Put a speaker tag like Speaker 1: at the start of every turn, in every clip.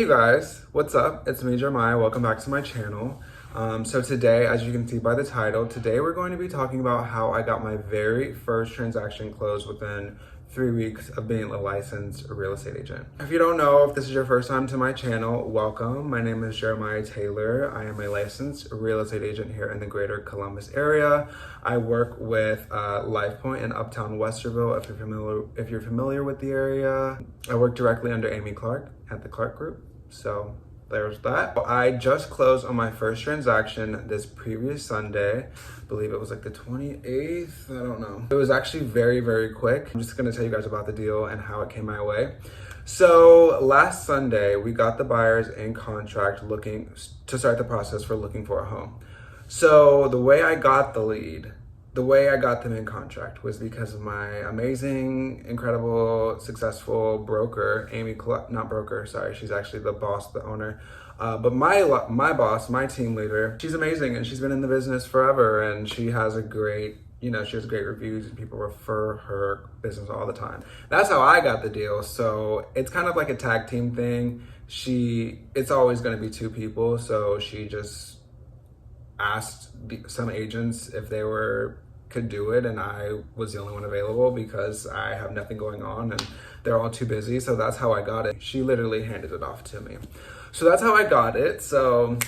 Speaker 1: Hey guys, what's up? It's me, Jeremiah. Welcome back to my channel. So today, as you can see by the title, today we're going to be talking about how I got my very first transaction closed within 3 weeks of being a licensed real estate agent. If you don't know, if this is your first time to my channel, welcome. My name is Jeremiah Taylor. I am a licensed real estate agent here in the greater Columbus area. I work with LifePoint in Uptown Westerville, if you're familiar with the area. I work directly under Amy Clark at the Clark Group. So there's that. I just closed on my first transaction this previous Sunday. I believe it was like the 28th, I don't know. It was actually very, very quick. I'm just gonna tell you guys about the deal and how it came my way. So last Sunday, we got the buyers in contract looking to start the process for looking for a home. So the way I got the lead, the way I got them in contract was because of my amazing, incredible, successful broker, Amy Clark, not broker, sorry, she's actually the boss, the owner. But my boss, my team leader, she's amazing and she's been in the business forever and she has a great, she has great reviews and people refer her business all the time. That's how I got the deal. So it's kind of like a tag team thing. It's always gonna be two people. So she just asked some agents if they could do it, and I was the only one available because I have nothing going on and they're all too busy. So that's how I got it. She literally handed it off to me. So that's how I got it. So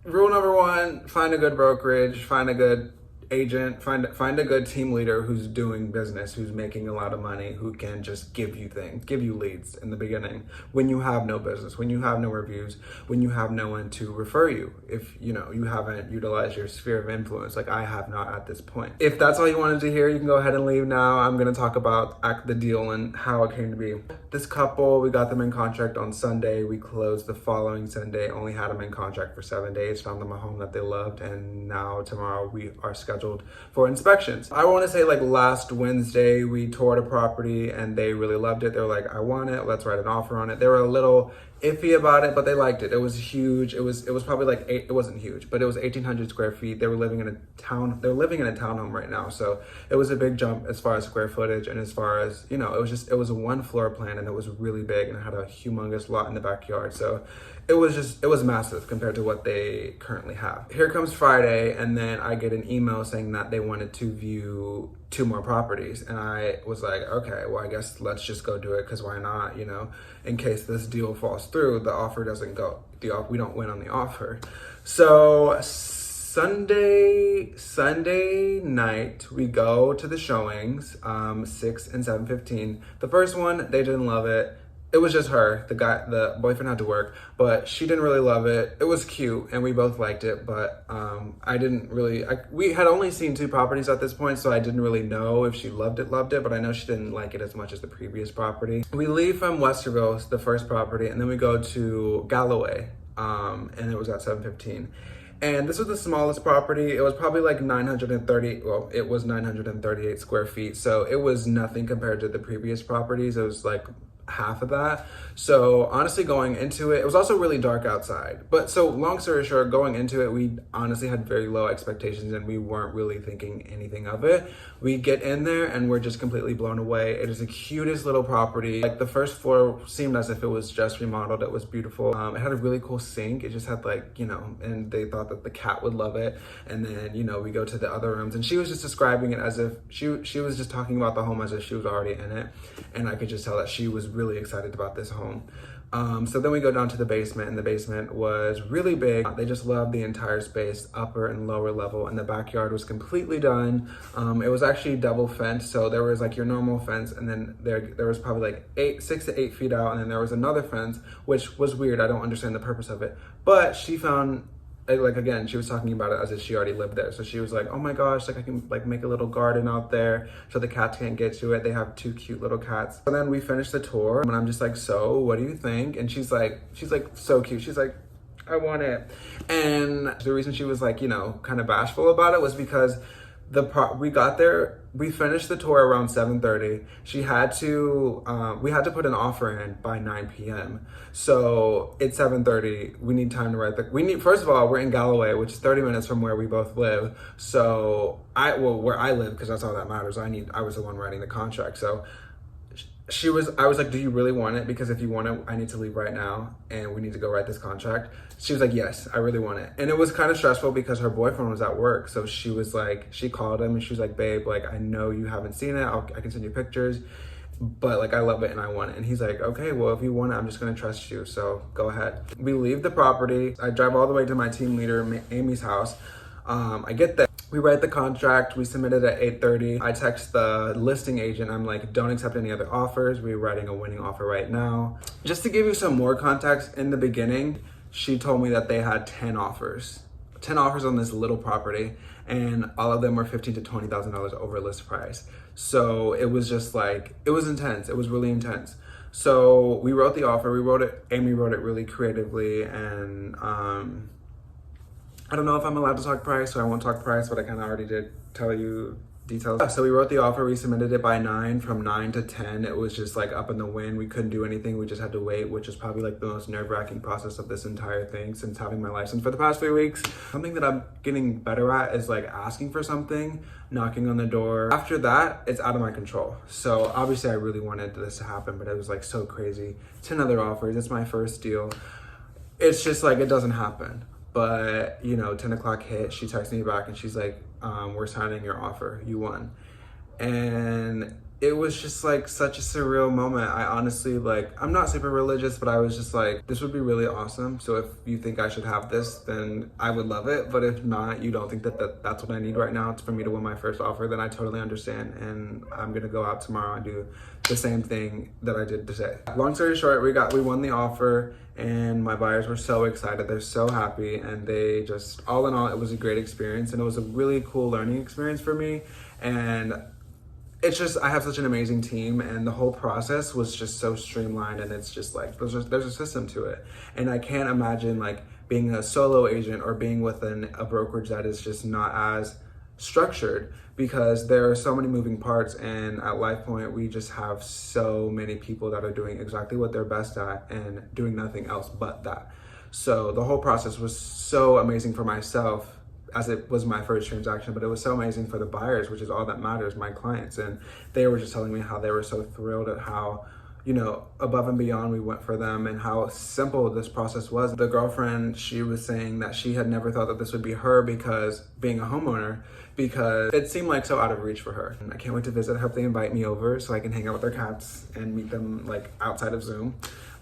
Speaker 1: rule number one, find a good brokerage, find a good agent, find a good team leader who's doing business, who's making a lot of money, who can just give you things, give you leads in the beginning when you have no business, when you have no reviews, when you have no one to refer you, if you haven't utilized your sphere of influence like I have not at this point. If that's all you wanted to hear, you can go ahead and leave now. I'm going to talk about the deal and how it came to be. This couple, we got them in contract on Sunday. We closed the following Sunday, only had them in contract for 7 days, found them a home that they loved, and now tomorrow we are scheduled for inspections. I want to say like last Wednesday, we toured a property and they really loved it. They're like, I want it, let's write an offer on it. They were a little iffy about it, but they liked it. It was huge. It was probably like it wasn't huge, but it was 1,800 square feet. They were living in a townhome right now. So it was a big jump as far as square footage and as far as, it was a one floor plan and it was really big and it had a humongous lot in the backyard. So it was massive compared to what they currently have. Here comes Friday, and then I get an email saying that they wanted to view 2 more properties. And I was like, okay, well, I guess let's just go do it, because why not, in case this deal falls through, the offer doesn't go, we don't win on the offer. So Sunday night, we go to the showings, 6 and 7:15. The first one, they didn't love it. It was just her, the boyfriend had to work, but she didn't really love it. It was cute and we both liked it, but we had only seen 2 properties at this point, so I didn't really know if she loved it, but I know she didn't like it as much as the previous property. We leave from Westerville, the first property, and then we go to Galloway, and it was at 7:15. And this was the smallest property. It was probably like 938 square feet. So it was nothing compared to the previous properties. It was like half of that. So honestly, going into it was also really dark outside. But so long story short, going into it, we honestly had very low expectations and we weren't really thinking anything of it. We get in there and we're just completely blown away. It is the cutest little property. Like the first floor seemed as if it was just remodeled. It was beautiful. It had a really cool sink. It just had and they thought that the cat would love it. And then, we go to the other rooms and she was just describing it as if she was just talking about the home as if she was already in it. And I could just tell that she was really excited about this home. So then we go down to the basement, and the basement was really big. They just loved the entire space, upper and lower level, and the backyard was completely done. It was actually double fenced, so there was like your normal fence, and then there was probably like 6 to 8 feet out, and then there was another fence, which was weird. I don't understand the purpose of it, but she found, like, again, she was talking about it as if she already lived there. So she was like, oh my gosh, like I can like make a little garden out there so the cats can't get to it. They have 2 cute little cats. And then we finished the tour and I'm just like, so what do you think? And she's like so cute. She's like, I want it. And the reason she was like, kind of bashful about it was because we got there, we finished the tour around 7:30. We had to put an offer in by 9 p.m. So it's 7:30. We need time to write first of all, we're in Galloway, which is 30 minutes from where we both live. So where I live, because that's all that matters. I was the one writing the contract. So I was like, do you really want it? Because if you want it, I need to leave right now and we need to go write this contract. She was like, yes, I really want it. And it was kind of stressful because her boyfriend was at work. So she was like, she called him and she was like, babe, like, I know you haven't seen it. I can send you pictures, but like, I love it and I want it. And he's like, okay, well, if you want it, I'm just going to trust you. So go ahead. We leave the property. I drive all the way to my team leader, Amy's house. I get there. We write the contract, we submit it at 8:30. I text the listing agent, I'm like, don't accept any other offers. We're writing a winning offer right now. Just to give you some more context, in the beginning, she told me that they had 10 offers. 10 offers on this little property, and all of them were $15,000 to $20,000 over list price. So it was just like, it was intense. It was really intense. So we wrote the offer, Amy wrote it really creatively, and I don't know if I'm allowed to talk price, so I won't talk price, but I kind of already did tell you details. So we wrote the offer, we submitted it by 9. From 9 to 10, it was just like up in the wind. We couldn't do anything. We just had to wait, which is probably like the most nerve-wracking process of this entire thing since having my license for the past 3 weeks. Something that I'm getting better at is like asking for something, knocking on the door. After that, it's out of my control. So obviously I really wanted this to happen, but it was like so crazy. 10 other offers, it's my first deal. It's just like, it doesn't happen. But, you know, 10 o'clock hit, she texted me back and she's like, we're signing your offer, you won. And it was just like such a surreal moment. I honestly, like, I'm not super religious, but I was just like, this would be really awesome. So if you think I should have this, then I would love it. But if not, you don't think that's what I need right now, it's for me to win my first offer, then I totally understand. And I'm gonna go out tomorrow and do the same thing that I did today. Long story short, we won the offer and my buyers were so excited. They're so happy, and they just, all in all, it was a great experience, and it was a really cool learning experience for me. And it's just, I have such an amazing team, and the whole process was just so streamlined, and it's just like, there's a system to it. And I can't imagine like being a solo agent or being within a brokerage that is just not as structured, because there are so many moving parts, and at LifePoint we just have so many people that are doing exactly what they're best at and doing nothing else but that. So the whole process was so amazing for myself, as it was my first transaction, but it was so amazing for the buyers, which is all that matters, my clients. And they were just telling me how they were so thrilled at how, you know, above and beyond we went for them, and how simple this process was. The girlfriend, she was saying that she had never thought that this would be her, because being a homeowner, because it seemed like so out of reach for her. And I can't wait to visit. I hope they invite me over so I can hang out with their cats and meet them like outside of Zoom.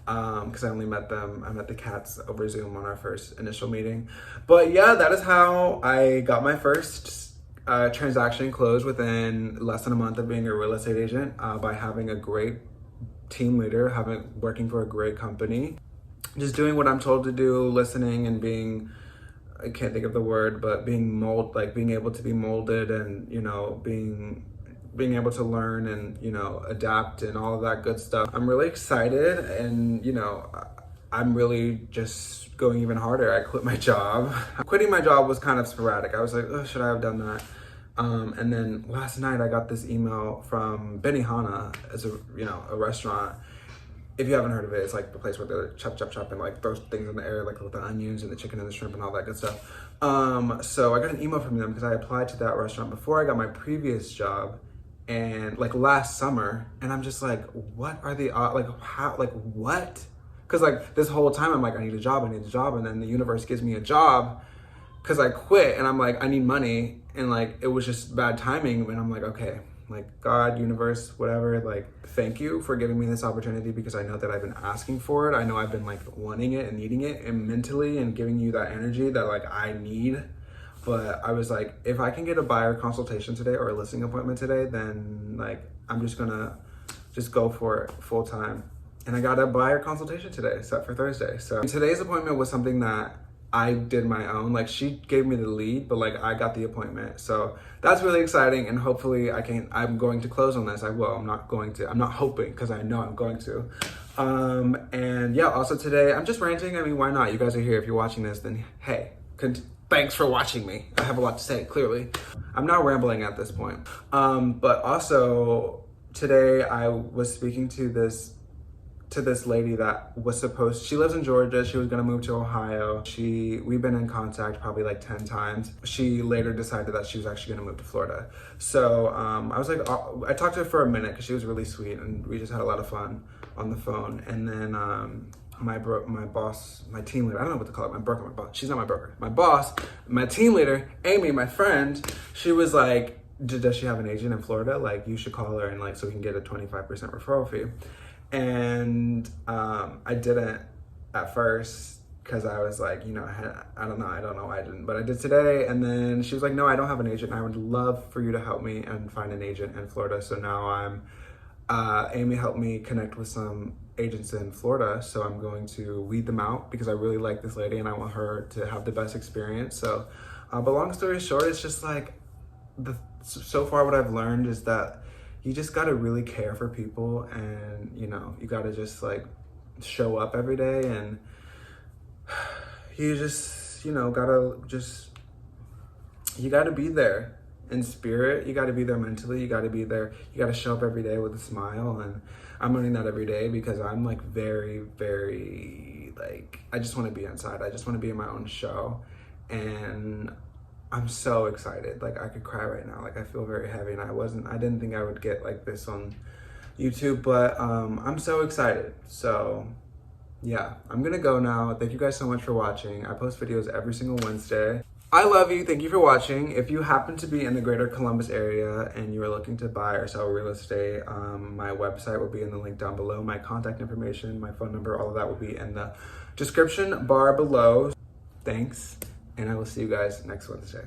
Speaker 1: Because I met the cats over Zoom on our first initial meeting. But yeah, that is how I got my first transaction closed within less than a month of being a real estate agent, by having a great team leader, working for a great company, just doing what I'm told to do, listening and being, I can't think of the word, but being being able to be molded, and, you know, being able to learn and, you know, adapt and all of that good stuff. I'm really excited, and, you know, I'm really just going even harder. I quit my job. Quitting my job was kind of sporadic. I was like, oh, should I have done that? And then last night I got this email from Benihana, as a restaurant. If you haven't heard of it, it's like the place where they chop and like throw things in the air, like with the onions and the chicken and the shrimp and all that good stuff. So I got an email from them because I applied to that restaurant before I got my previous job, and like last summer, and I'm just like, what are the what? Because like this whole time I'm like, I need a job, and then the universe gives me a job because I quit, and I'm like, I need money, and like it was just bad timing, and I'm like, okay, like God, universe, whatever, like thank you for giving me this opportunity, because I know that I've been asking for it. I know I've been like wanting it and needing it, and mentally, and giving you that energy that like I need. But I was like, if I can get a buyer consultation today or a listing appointment today, then like I'm just gonna go for it full time. And I got a buyer consultation today, set for Thursday. So today's appointment was something that I did my own. Like she gave me the lead, but like I got the appointment. So that's really exciting, and hopefully I'm going to close on this. I will. I'm not hoping, because I know I'm going to. And yeah, also today I'm just ranting. I mean, why not? You guys are here. If you're watching this, then hey, thanks for watching me. I have a lot to say, clearly. I'm not rambling at this point. But also today I was speaking to this to this lady that was she lives in Georgia. She was gonna move to Ohio. We've been in contact probably like 10 times. She later decided that she was actually gonna move to Florida. So I was like, I talked to her for a minute because she was really sweet and we just had a lot of fun on the phone. And then my boss, my team leader, I don't know what to call it, my broker, my boss. She's not my broker. My boss, my team leader, Amy, my friend, she was like, does she have an agent in Florida? Like, you should call her and like, so we can get a 25% referral fee. And I didn't at first because I was like, you know, I don't know why I didn't, but I did today. And then she was like, no, I don't have an agent. I would love for you to help me and find an agent in Florida. So now Amy helped me connect with some agents in Florida. So I'm going to weed them out because I really like this lady and I want her to have the best experience. So, but long story short, it's just like, so far what I've learned is that you just gotta really care for people, and you know, you gotta just like show up every day, and you just, you know, you gotta be there in spirit, you gotta be there mentally, you gotta be there, you gotta show up every day with a smile. And I'm learning that every day because I'm like very, very like, I just wanna be inside, I just wanna be in my own show. And I'm so excited. Like, I could cry right now. Like, I feel very heavy, and I didn't think I would get like this on YouTube, but I'm so excited. So yeah, I'm gonna go now. Thank you guys so much for watching. I post videos every single Wednesday. I love you. Thank you for watching. If you happen to be in the greater Columbus area and you are looking to buy or sell real estate, my website will be in the link down below. My contact information, my phone number, all of that will be in the description bar below. Thanks. And I will see you guys next Wednesday.